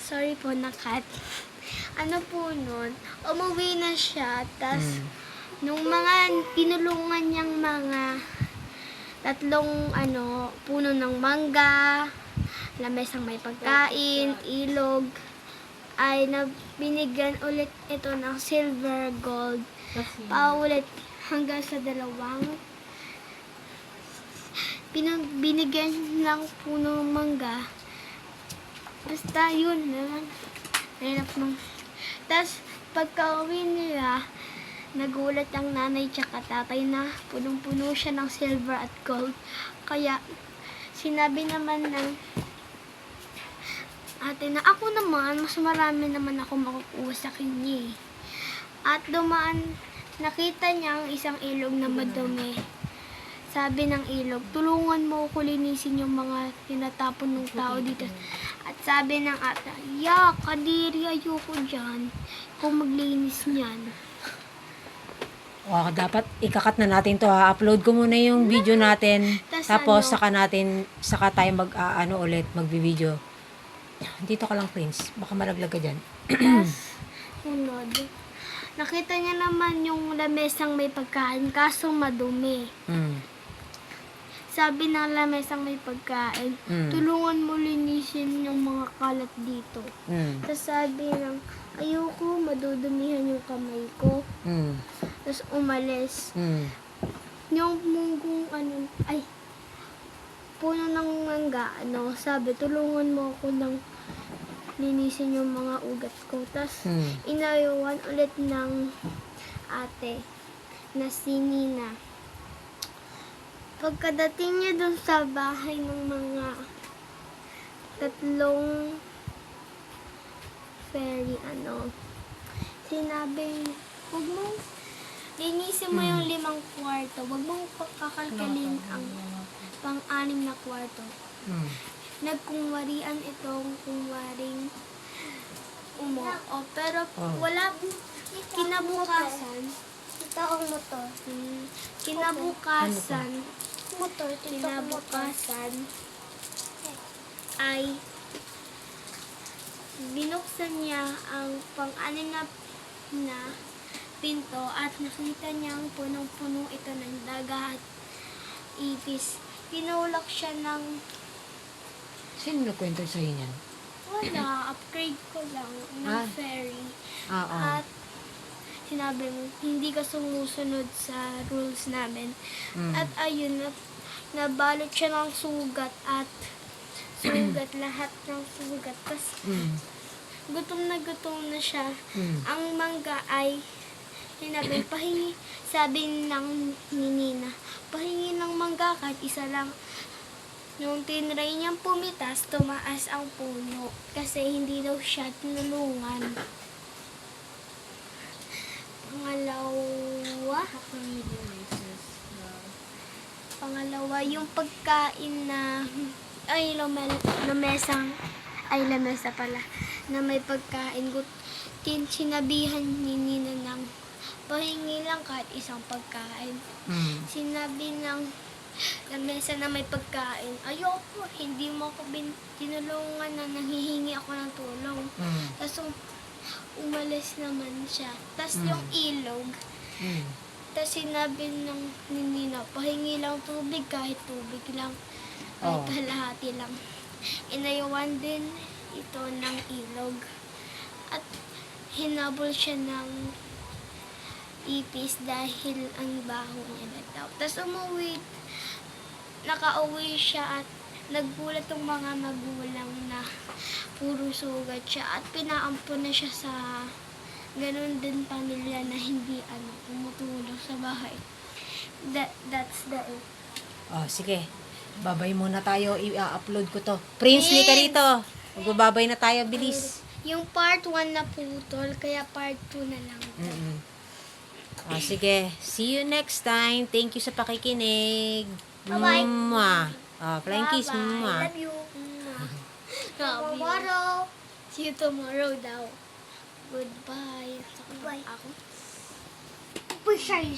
sorry po nakat. Ano po nun, umuwi na siya, tas nung mga tinulungan niyang mga tatlong puno ng mangga, lamesang may pagkain, ilog, ay binigyan ulit ito ng silver, gold, paulit hanggang sa dalawang binigyan ng puno ng mangga. Basta yun naman. Tapos pagka-uwi nila, nagulat ang nanay tsaka tatay na punong-puno siya ng silver at gold. Kaya sinabi naman ng ate na ako naman, mas marami naman ako makukuha sa kanya. At nakita niya ang isang ilog na madumi. Sabi ng ilog, tulungan mo ko linisin yung mga tinatapon ng tao dito. At sabi ng ate, kadiri, ayoko dyan. Kung maglinis niyan. Dapat ikakat na natin to ha. Upload ko muna yung video natin. Tapos saka tayo ulit magbi-video. Dito ka lang, Prince. Baka malaglag ka dyan. Sunod. Nakita niya naman yung lamesang may pagkain, kaso madumi. Sabi ng lamesang may pagkain, tulungan mo linisin yung mga kalat dito. Tapos sabi ng, ayoko, madudumihan yung kamay ko. Tapos umalis. Yung munggong puno ng mangga, sabi, tulungan mo ako ng linisin yung mga ugat ko. Tapos inayawan ulit ng ate na si Nina. Pagkadating niya dun sa bahay ng mga tatlong fairy, sinabi, huwag mong linisin mo yung 5 kwarto, huwag mong kakalkalin ang pang-6 na kwarto. Nagkungwarian itong kungwaring pero wala kinabukasan. Ito ang motor. Kinabukasan ay binuksan niya ang pang-6 na pinto at nakita niya ang punong-puno ito ng daga at ipis. Tinulak siya ng... Sino nagkwento sa'yo niyan? Wala, upgrade ko lang ng fairy. At sinabi mo, hindi ka sumusunod sa rules namin. At ayun, nabalot siya ng sugat lahat ng sugat. Tapos, gutom na siya. Ang mangga ay, sabi ng Nina, pahingi ng mangga kahit isa lang. Nung tinry niyang pumitas, tumaas ang puno kasi hindi daw siya tinulungan. Pangalawa, yung pagkain na lamesa pala, na may pagkain. Sinabihan ni Nina ng pahingi lang kahit isang pagkain. Sinabi ng lamesa na may pagkain, ayoko, hindi mo ako tinulungan na nanghihingi ako ng tulong. Tapos umalis naman siya. Tapos yung ilog, tapos sinabi ng Nina, pahingi lang tubig, kahit tubig lang, kahit kalahati lang. Inayawan din ito ng ilog. At hinabol siya ng ipis dahil ang baho niya nagtaw. Tapos nakauwi siya at naggulat ang mga magulang na puro sugat siya at pinaampon na siya sa ganun din pamilya na hindi tumutulong sa bahay. That's the it. Sige. Babay muna tayo. I-upload ko to. Prince, ka rito. Magbababay na tayo. Bilis. Yung part 1 na putol, kaya part 2 na lang. Sige. See you next time. Thank you sa pakikinig. Bye-bye. Flying kiss. Love you. Tomorrow. See you tomorrow daw. Goodbye. Goodbye. Ako. Shy.